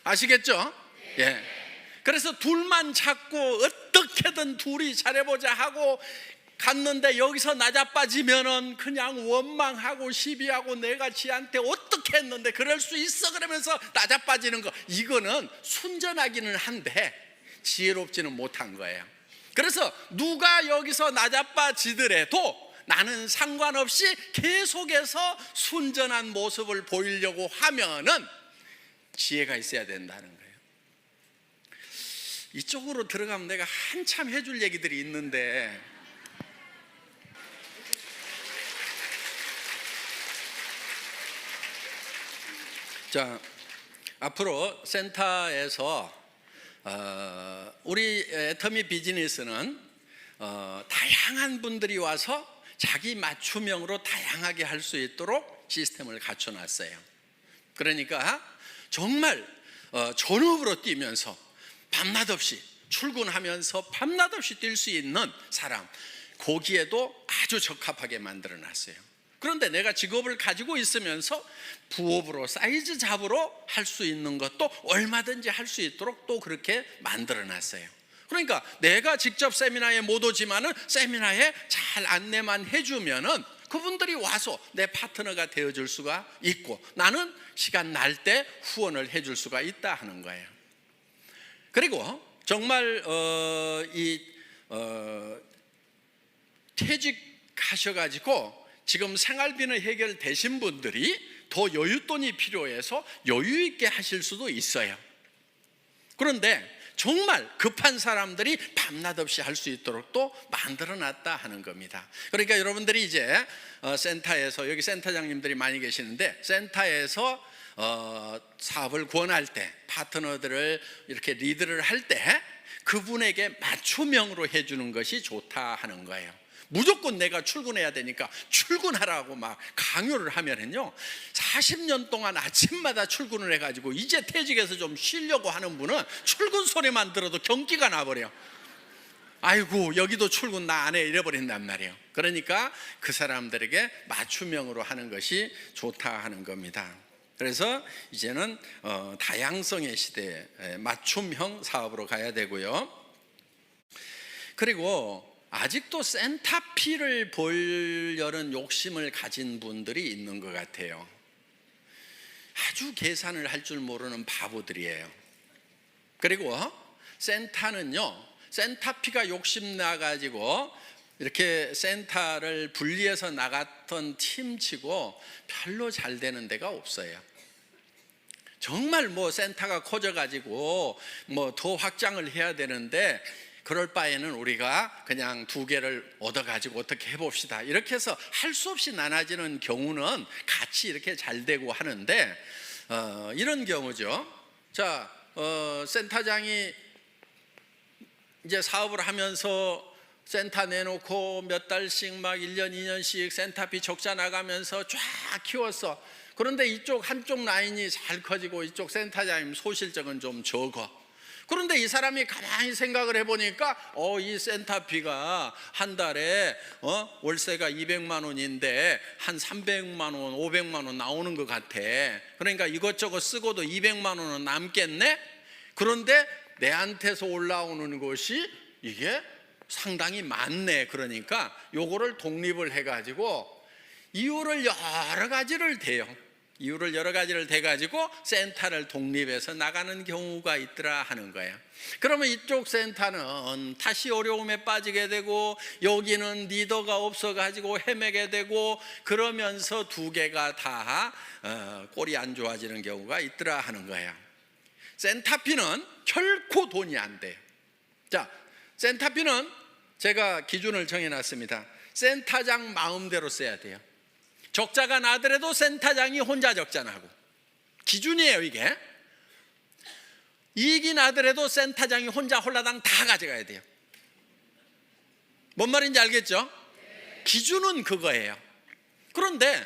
아시겠죠? 예. 그래서 둘만 찾고 어떻게든 둘이 잘해보자 하고 갔는데 여기서 나자빠지면은 그냥 원망하고 시비하고 내가 지한테 어떻게 했는데 그럴 수 있어 그러면서 나자빠지는 거, 이거는 순전하기는 한데 지혜롭지는 못한 거예요. 그래서 누가 여기서 나자빠지더라도 나는 상관없이 계속해서 순전한 모습을 보이려고 하면은 지혜가 있어야 된다는 거예요. 이쪽으로 들어가면 내가 한참 해줄 얘기들이 있는데 자, 앞으로 센터에서 우리 애터미 비즈니스는 다양한 분들이 와서 자기 맞춤형으로 다양하게 할 수 있도록 시스템을 갖춰놨어요. 그러니까 정말 전업으로 뛰면서 밤낮 없이 출근하면서 밤낮 없이 뛸 수 있는 사람, 거기에도 아주 적합하게 만들어놨어요. 그런데 내가 직업을 가지고 있으면서 부업으로 사이즈 잡으로 할 수 있는 것도 얼마든지 할 수 있도록 또 그렇게 만들어놨어요. 그러니까 내가 직접 세미나에 못 오지만은 세미나에 잘 안내만 해주면은 그분들이 와서 내 파트너가 되어줄 수가 있고, 나는 시간 날 때 후원을 해줄 수가 있다 하는 거예요. 그리고 정말 퇴직하셔가지고 지금 생활비는 해결되신 분들이 더 여윳돈이 필요해서 여유 있게 하실 수도 있어요. 그런데 정말 급한 사람들이 밤낮 없이 할 수 있도록 또 만들어놨다 하는 겁니다. 그러니까 여러분들이 이제 센터에서, 여기 센터장님들이 많이 계시는데, 센터에서 사업을 권할 때, 파트너들을 이렇게 리드를 할 때 그분에게 맞춤형으로 해주는 것이 좋다 하는 거예요. 무조건 내가 출근해야 되니까 출근하라고 막 강요를 하면은요, 40년 동안 아침마다 출근을 해가지고 이제 퇴직해서 좀 쉬려고 하는 분은 출근 소리만 들어도 경기가 나버려. 아이고 여기도 출근 나 안 해 이래버린단 말이에요. 그러니까 그 사람들에게 맞춤형으로 하는 것이 좋다 하는 겁니다. 그래서 이제는 다양성의 시대에 맞춤형 사업으로 가야 되고요. 그리고 아직도 센터피를 보려는 욕심을 가진 분들이 있는 것 같아요. 아주 계산을 할 줄 모르는 바보들이에요. 그리고 센터는요, 센터피가 욕심나가지고 이렇게 센터를 분리해서 나갔던 팀치고 별로 잘 되는 데가 없어요. 정말 뭐 센터가 커져가지고 뭐 더 확장을 해야 되는데, 그럴 바에는 우리가 그냥 2개를 얻어가지고 어떻게 해봅시다, 이렇게 해서 할 수 없이 나눠지는 경우는 같이 이렇게 잘 되고 하는데, 이런 경우죠. 자, 센터장이 이제 사업을 하면서 센터 내놓고 몇 달씩 막 1년 2년씩 센터비 적자 나가면서 쫙 키웠어. 그런데 이쪽 한쪽 라인이 잘 커지고 이쪽 센터장님 소실적은 좀 적어. 그런데 이 사람이 가만히 생각을 해보니까 이 센터비가 한 달에 월세가 200만 원인데 한 300만 원, 500만 원 나오는 것 같아. 그러니까 이것저것 쓰고도 200만 원은 남겠네? 그런데 내한테서 올라오는 것이 이게 상당히 많네. 그러니까 요거를 독립을 해가지고 이유를 여러 가지를 대요. 이유를 여러 가지를 대가지고 센터를 독립해서 나가는 경우가 있더라 하는 거예요. 그러면 이쪽 센터는 다시 어려움에 빠지게 되고, 여기는 리더가 없어가지고 헤매게 되고, 그러면서 2개가 다 꼴이 안 좋아지는 경우가 있더라 하는 거예요. 센터피는 결코 돈이 안 돼요. 자, 센터피는 제가 기준을 정해놨습니다. 센터장 마음대로 써야 돼요. 적자가 나더라도 센터장이 혼자 적자 나고, 기준이에요 이게. 이익이 나더라도 센터장이 혼자 홀라당 다 가져가야 돼요. 뭔 말인지 알겠죠? 기준은 그거예요. 그런데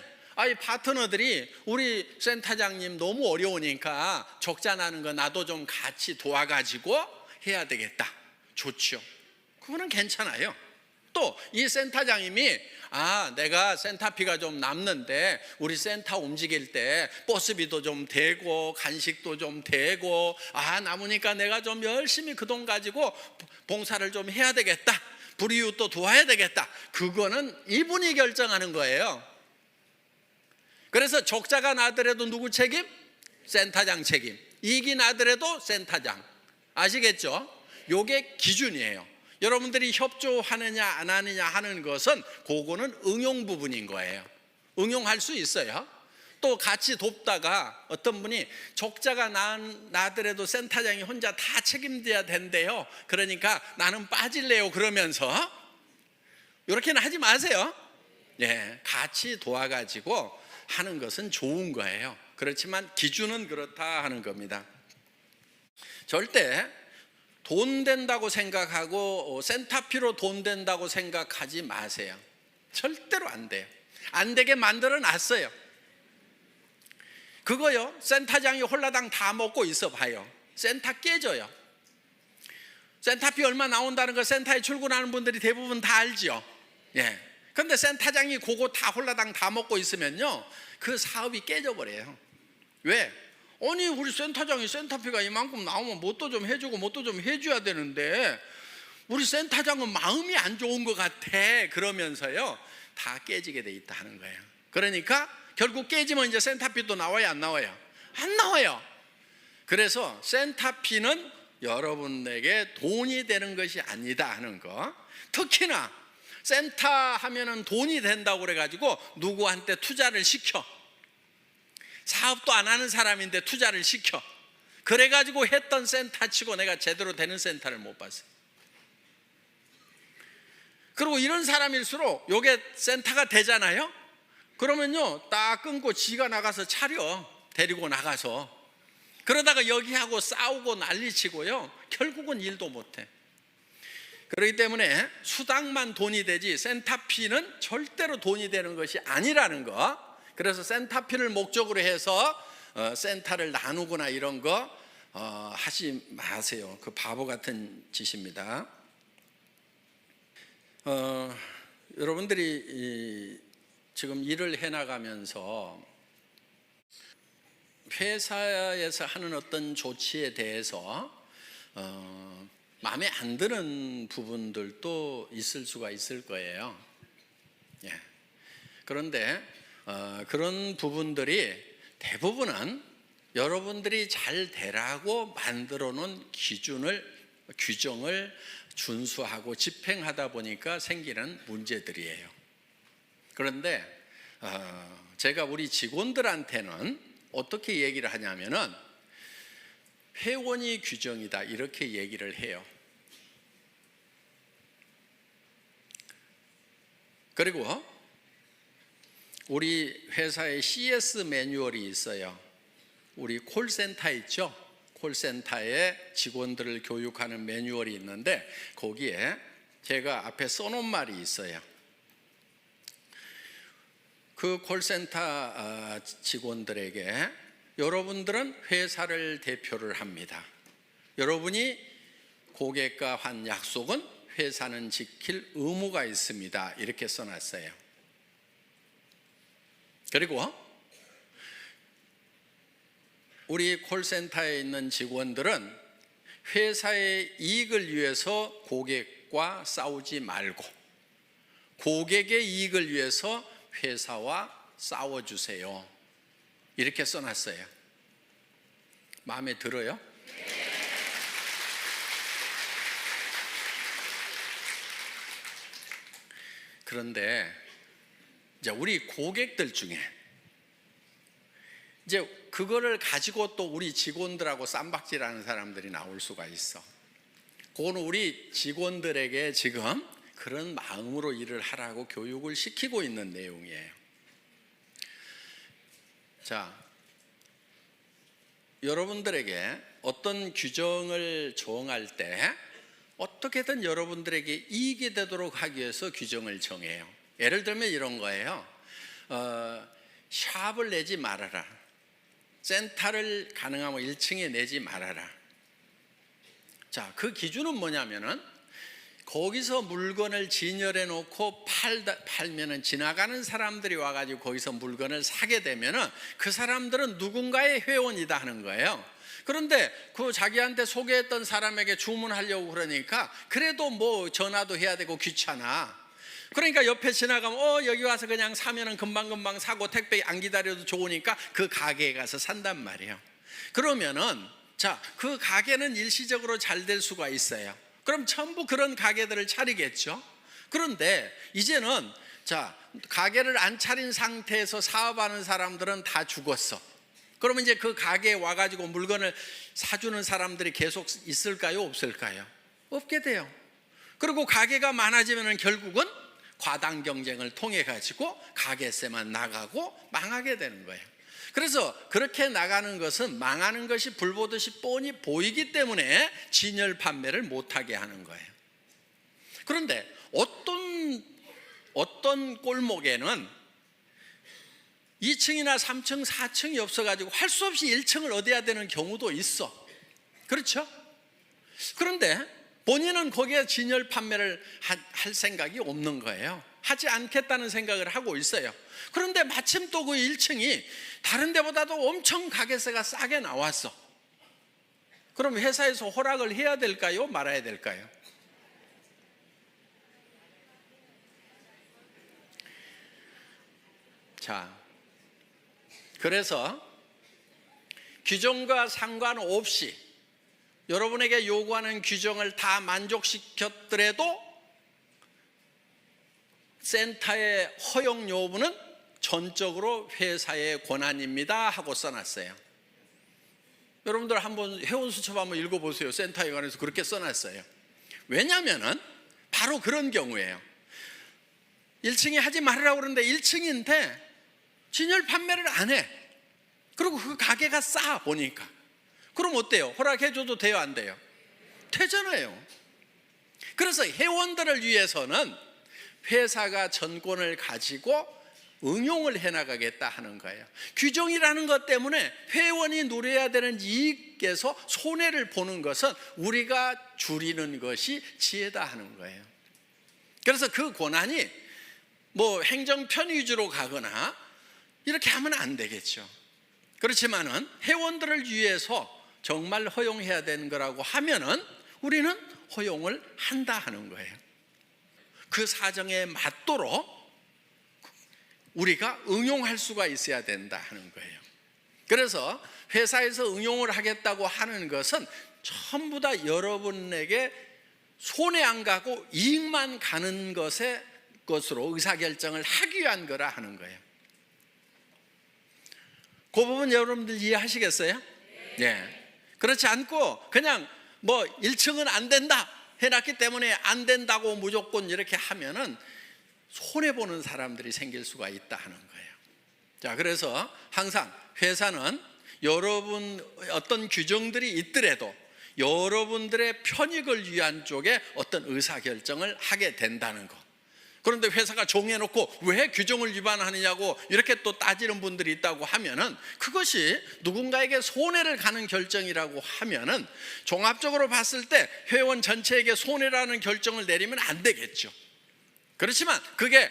파트너들이 우리 센터장님 너무 어려우니까 적자 나는 거 나도 좀 같이 도와가지고 해야 되겠다. 좋죠. 그거는 괜찮아요. 또 이 센터장님이 내가 센터비가 좀 남는데 우리 센터 움직일 때 버스비도 좀 되고 간식도 좀 되고 남으니까 내가 좀 열심히 그 돈 가지고 봉사를 좀 해야 되겠다, 불이웃도 도와야 되겠다. 그거는 이분이 결정하는 거예요. 그래서 적자가 나더라도 누구 책임? 센터장 책임. 이익이 나더라도 센터장. 아시겠죠? 요게 기준이에요. 여러분들이 협조하느냐 안 하느냐 하는 것은 그거는 응용 부분인 거예요. 응용할 수 있어요. 또 같이 돕다가 어떤 분이 적자가 나더라도 센터장이 혼자 다 책임져야 된대요. 그러니까 나는 빠질래요 그러면서, 이렇게는 하지 마세요. 같이 도와가지고 하는 것은 좋은 거예요. 그렇지만 기준은 그렇다 하는 겁니다. 절대 돈 된다고 생각하고 센터피로 돈 된다고 생각하지 마세요. 절대로 안 돼요. 안 되게 만들어 놨어요. 그거요, 센터장이 홀라당 다 먹고 있어 봐요. 센터 깨져요. 센터피 얼마 나온다는 걸 센터에 출근하는 분들이 대부분 다 알죠. 예. 근데 센터장이 그거 다 홀라당 다 먹고 있으면요, 그 사업이 깨져버려요. 왜? 아니, 우리 센터장이 센터피가 이만큼 나오면 뭣도 좀 해주고 뭣도 좀 해줘야 되는데 우리 센터장은 마음이 안 좋은 것 같아 그러면서요, 다 깨지게 돼 있다 하는 거예요. 그러니까 결국 깨지면 이제 센터피도 나와요, 안 나와요? 안 나와요. 그래서 센터피는 여러분에게 돈이 되는 것이 아니다 하는 거. 특히나 센터 하면은 돈이 된다고 그래가지고 누구한테 투자를 시켜, 사업도 안 하는 사람인데 투자를 시켜, 그래가지고 했던 센터 치고 내가 제대로 되는 센터를 못 봤어요. 그리고 이런 사람일수록 요게 센터가 되잖아요. 그러면요, 딱 끊고 지가 나가서 차려, 데리고 나가서. 그러다가 여기하고 싸우고 난리치고요, 결국은 일도 못해. 그렇기 때문에 수당만 돈이 되지 센터피는 절대로 돈이 되는 것이 아니라는 거. 그래서 센터피를 목적으로 해서 센터를 나누거나 이런 거 하지 마세요. 그 바보 같은 짓입니다. 여러분들이 지금 일을 해나가면서 회사에서 하는 어떤 조치에 대해서 마음에 안 드는 부분들도 있을 수가 있을 거예요. 예. 그런데 그런 부분들이 대부분은 여러분들이 잘 되라고 만들어 놓은 규정을 준수하고 집행하다 보니까 생기는 문제들이에요. 그런데 제가 우리 직원들한테는 어떻게 얘기를 하냐면은 회원이 규정이다 이렇게 얘기를 해요. 그리고 우리 회사에 CS 매뉴얼이 있어요. 우리 콜센터 있죠? 콜센터에 직원들을 교육하는 매뉴얼이 있는데 거기에 제가 앞에 써놓은 말이 있어요. 그 콜센터 직원들에게 여러분들은 회사를 대표를 합니다. 여러분이 고객과 한 약속은 회사는 지킬 의무가 있습니다. 이렇게 써놨어요. 그리고 우리 콜센터에 있는 직원들은 회사의 이익을 위해서 고객과 싸우지 말고 고객의 이익을 위해서 회사와 싸워주세요. 이렇게 써놨어요. 마음에 들어요? 그런데 이제 우리 고객들 중에 이제 그거를 가지고 또 우리 직원들하고 쌈박질하는 사람들이 나올 수가 있어. 그거는 우리 직원들에게 지금 그런 마음으로 일을 하라고 교육을 시키고 있는 내용이에요. 자, 여러분들에게 어떤 규정을 정할 때 어떻게든 여러분들에게 이익이 되도록 하기 위해서 규정을 정해요. 예를 들면 이런 거예요. 샵을 내지 말아라. 센터를 가능하면 1층에 내지 말아라. 자, 그 기준은 뭐냐면은 거기서 물건을 진열해 놓고 팔면은 지나가는 사람들이 와가지고 거기서 물건을 사게 되면은 그 사람들은 누군가의 회원이다 하는 거예요. 그런데 그 자기한테 소개했던 사람에게 주문하려고 그러니까 그래도 뭐 전화도 해야 되고 귀찮아. 그러니까 옆에 지나가면 여기 와서 그냥 사면은 금방금방 사고 택배 안 기다려도 좋으니까 그 가게에 가서 산단 말이에요. 그러면은 자, 그 가게는 일시적으로 잘 될 수가 있어요. 그럼 전부 그런 가게들을 차리겠죠. 그런데 이제는 자, 가게를 안 차린 상태에서 사업하는 사람들은 다 죽었어. 그러면 이제 그 가게에 와가지고 물건을 사주는 사람들이 계속 있을까요? 없을까요? 없게 돼요. 그리고 가게가 많아지면 결국은 과당 경쟁을 통해 가지고 가게세만 나가고 망하게 되는 거예요. 그래서 그렇게 나가는 것은 망하는 것이 불보듯이 뻔히 보이기 때문에 진열 판매를 못하게 하는 거예요. 그런데 어떤 골목에는 2층이나 3층, 4층이 없어가지고 할 수 없이 1층을 얻어야 되는 경우도 있어. 그렇죠? 그런데 본인은 거기에 진열 판매를 할 생각이 없는 거예요. 하지 않겠다는 생각을 하고 있어요. 그런데 마침 또 그 1층이 다른 데보다도 엄청 가게세가 싸게 나왔어. 그럼 회사에서 허락을 해야 될까요? 말아야 될까요? 자, 그래서 규정과 상관없이 여러분에게 요구하는 규정을 다 만족시켰더라도 센터의 허용 여부는 전적으로 회사의 권한입니다 하고 써놨어요. 여러분들 한번 회원수첩 한번 읽어보세요. 센터에 관해서 그렇게 써놨어요. 왜냐하면 바로 그런 경우예요. 1층에 하지 말으라고 그러는데 1층인데 진열 판매를 안 해. 그리고 그 가게가 싸 보니까. 그럼 어때요? 허락해줘도 돼요? 안 돼요? 되잖아요. 그래서 회원들을 위해서는 회사가 전권을 가지고 응용을 해나가겠다 하는 거예요. 규정이라는 것 때문에 회원이 누려야 되는 이익에서 손해를 보는 것은 우리가 줄이는 것이 지혜다 하는 거예요. 그래서 그 권한이 뭐 행정편 위주로 가거나 이렇게 하면 안 되겠죠. 그렇지만은 회원들을 위해서 정말 허용해야 되는 거라고 하면은 우리는 허용을 한다 하는 거예요. 그 사정에 맞도록 우리가 응용할 수가 있어야 된다 하는 거예요. 그래서 회사에서 응용을 하겠다고 하는 것은 전부 다 여러분에게 손해 안 가고 이익만 가는 것으로 의사결정을 하기 위한 거라 하는 거예요. 그 부분 여러분들 이해하시겠어요? 네. 그렇지 않고 그냥 뭐 1층은 안 된다 해놨기 때문에 안 된다고 무조건 이렇게 하면은 손해보는 사람들이 생길 수가 있다 하는 거예요. 자, 그래서 항상 회사는 여러분 어떤 규정들이 있더라도 여러분들의 편익을 위한 쪽에 어떤 의사결정을 하게 된다는 거. 그런데 회사가 정해놓고 왜 규정을 위반하느냐고 이렇게 또 따지는 분들이 있다고 하면은 그것이 누군가에게 손해를 가는 결정이라고 하면은 종합적으로 봤을 때 회원 전체에게 손해라는 결정을 내리면 안 되겠죠. 그렇지만 그게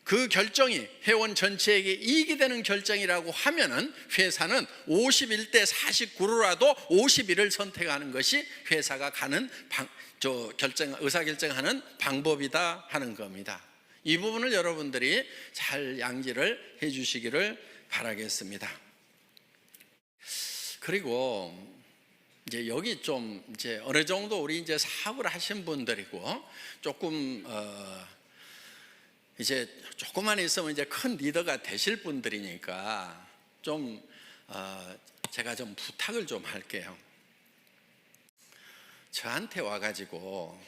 그 결정이 회원 전체에게 이익이 되는 결정이라고 하면은 회사는 51대 49로라도 51을 선택하는 것이 회사가 가는 의사결정하는 방법이다 하는 겁니다. 이 부분을 여러분들이 잘 양지를 해 주시기를 바라겠습니다. 그리고 이제 여기 좀 이제 어느 정도 우리 이제 사업을 하신 분들이고 조금 이제 조금만 있으면 이제 큰 리더가 되실 분들이니까 좀 제가 좀 부탁을 좀 할게요. 저한테 와가지고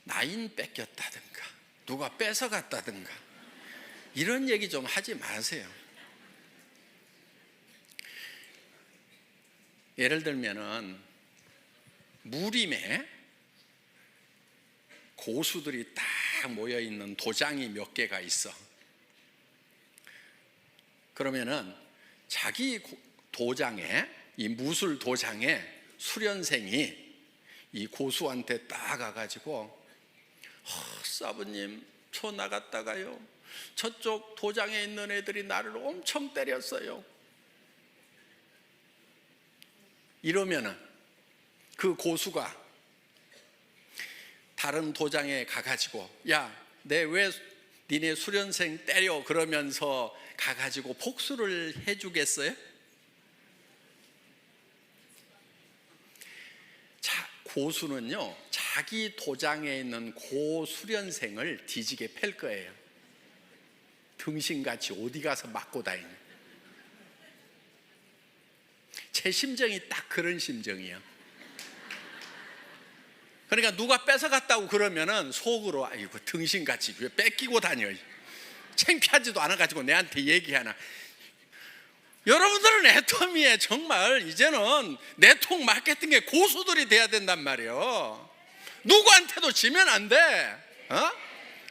나인 뺏겼다든가 누가 뺏어갔다든가 이런 얘기 좀 하지 마세요. 예를 들면은 무림에 고수들이 딱 모여있는 도장이 몇 개가 있어. 그러면은 자기 도장에, 이 무술 도장에 수련생이 이 고수한테 딱 가가지고 사부님 저 나갔다가요 저쪽 도장에 있는 애들이 나를 엄청 때렸어요. 이러면은 그 고수가 다른 도장에 가가지고 야, 내 왜 니네 수련생 때려 그러면서 가가지고 복수를 해주겠어요? 고수는요 자기 도장에 있는 고수련생을 뒤지게 팰 거예요. 등신같이 어디 가서 맞고 다니는. 제 심정이 딱 그런 심정이에요. 그러니까 누가 뺏어갔다고 그러면은 속으로 아이고 등신같이 왜 뺏기고 다녀, 창피하지도 않아가지고 내한테 얘기하나. 여러분들은 애터미에 정말 이제는 네트워크 마케팅의 고수들이 돼야 된단 말이에요. 누구한테도 지면 안 돼.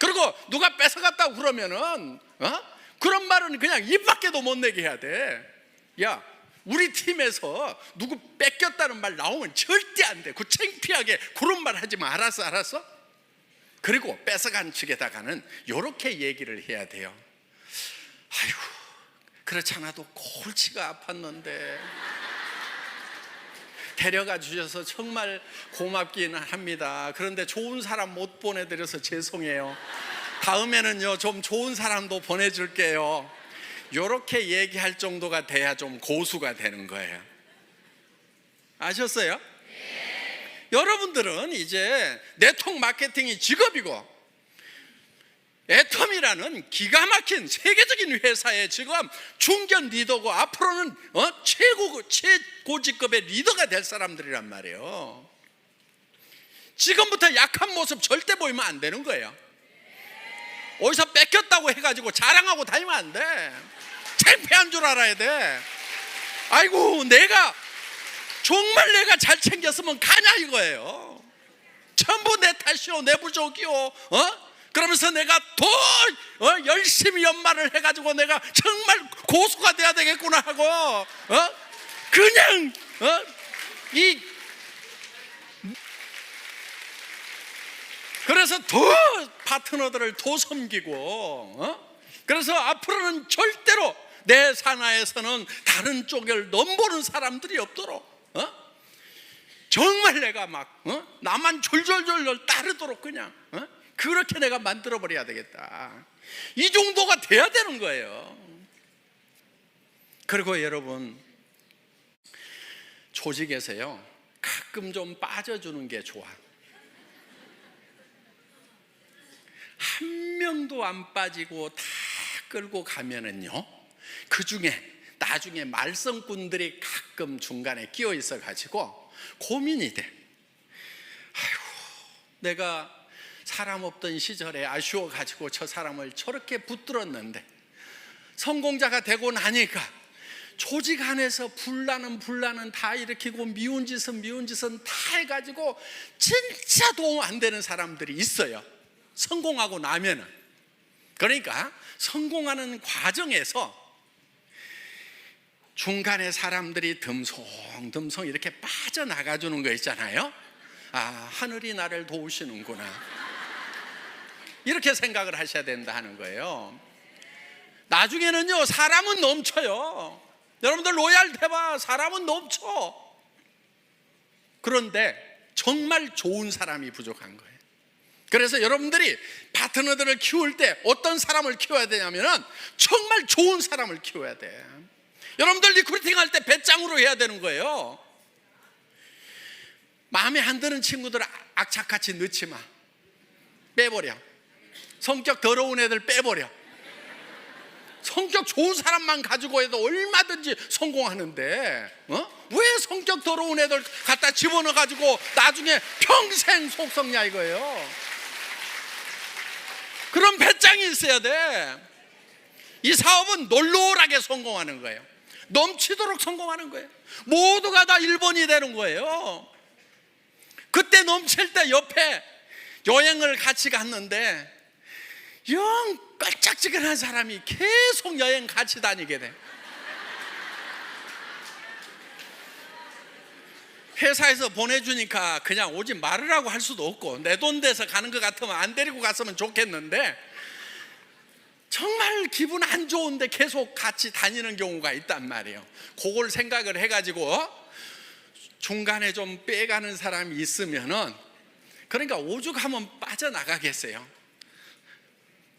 그리고 누가 뺏어갔다고 그러면은 그런 말은 그냥 입 밖에도 못 내게 해야 돼. 야, 우리 팀에서 누구 뺏겼다는 말 나오면 절대 안 돼. 그 창피하게 그런 말 하지 마. 알았어? 그리고 뺏어간 측에다가는 이렇게 얘기를 해야 돼요. 아이고, 그렇지 않아도 골치가 아팠는데 데려가 주셔서 정말 고맙기는 합니다. 그런데 좋은 사람 못 보내드려서 죄송해요. 다음에는요 좀 좋은 사람도 보내줄게요. 이렇게 얘기할 정도가 돼야 좀 고수가 되는 거예요. 아셨어요? 네. 여러분들은 이제 네트워크 마케팅이 직업이고 애텀이라는 기가 막힌 세계적인 회사의 지금 중견 리더고 앞으로는 최고직급의 리더가 될 사람들이란 말이에요. 지금부터 약한 모습 절대 보이면 안 되는 거예요. 어디서 뺏겼다고 해가지고 자랑하고 다니면 안 돼. 창피한 줄 알아야 돼. 아이고, 정말 내가 잘 챙겼으면 가냐 이거예요. 전부 내 탓이요, 내 부족이요. 그러면서 내가 더 열심히 연말을 해가지고 내가 정말 고수가 돼야 되겠구나 하고 그냥 그래서 더 파트너들을 더 섬기고 그래서 앞으로는 절대로 내 산하에서는 다른 쪽을 넘보는 사람들이 없도록 정말 내가 막 나만 졸졸졸 따르도록 그냥 그렇게 내가 만들어버려야 되겠다. 이 정도가 돼야 되는 거예요. 그리고 여러분, 조직에서요 가끔 좀 빠져주는 게 좋아. 한 명도 안 빠지고 다 끌고 가면은요 그 중에 나중에 말썽꾼들이 가끔 중간에 끼어 있어 가지고 고민이 돼. 아이고, 내가 사람 없던 시절에 아쉬워 가지고 저 사람을 저렇게 붙들었는데 성공자가 되고 나니까 조직 안에서 분란은 다 일으키고 미운 짓은 다 해가지고 진짜 도움 안 되는 사람들이 있어요. 성공하고 나면은. 그러니까 성공하는 과정에서 중간에 사람들이 듬성듬성 이렇게 빠져나가 주는 거 있잖아요. 아, 하늘이 나를 도우시는구나, 이렇게 생각을 하셔야 된다 하는 거예요. 나중에는요 사람은 넘쳐요. 여러분들 로얄 대봐, 사람은 넘쳐. 그런데 정말 좋은 사람이 부족한 거예요. 그래서 여러분들이 파트너들을 키울 때 어떤 사람을 키워야 되냐면은 정말 좋은 사람을 키워야 돼. 여러분들 리크루팅 할 때 배짱으로 해야 되는 거예요. 마음에 안 드는 친구들 악착같이 넣지 마. 빼버려. 성격 더러운 애들 빼버려. 성격 좋은 사람만 가지고 해도 얼마든지 성공하는데 왜 성격 더러운 애들 갖다 집어넣어 가지고 나중에 평생 속썩냐 이거예요. 그런 배짱이 있어야 돼. 이 사업은 놀놀하게 성공하는 거예요. 넘치도록 성공하는 거예요. 모두가 다 1번이 되는 거예요. 그때 넘칠 때 옆에 여행을 같이 갔는데 영 깔짝지근한 사람이 계속 여행 같이 다니게 돼. 회사에서 보내주니까 그냥 오지 말으라고 할 수도 없고 내 돈 돼서 가는 것 같으면 안 데리고 갔으면 좋겠는데 정말 기분 안 좋은데 계속 같이 다니는 경우가 있단 말이에요. 그걸 생각을 해가지고 중간에 좀 빼가는 사람이 있으면은, 그러니까 오죽하면 빠져나가겠어요.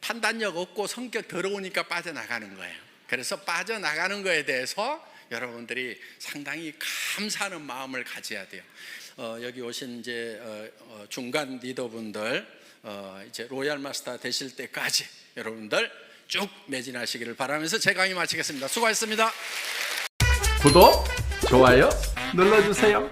판단력 없고 성격 더러우니까 빠져나가는 거예요. 그래서 빠져나가는 거에 대해서 여러분들이 상당히 감사하는 마음을 가져야 돼요. 여기 오신 이제 중간 리더분들 이제 로얄 마스터 되실 때까지 여러분들 쭉 매진하시기를 바라면서 제 강의 마치겠습니다. 수고하셨습니다. 구독, 좋아요 눌러주세요.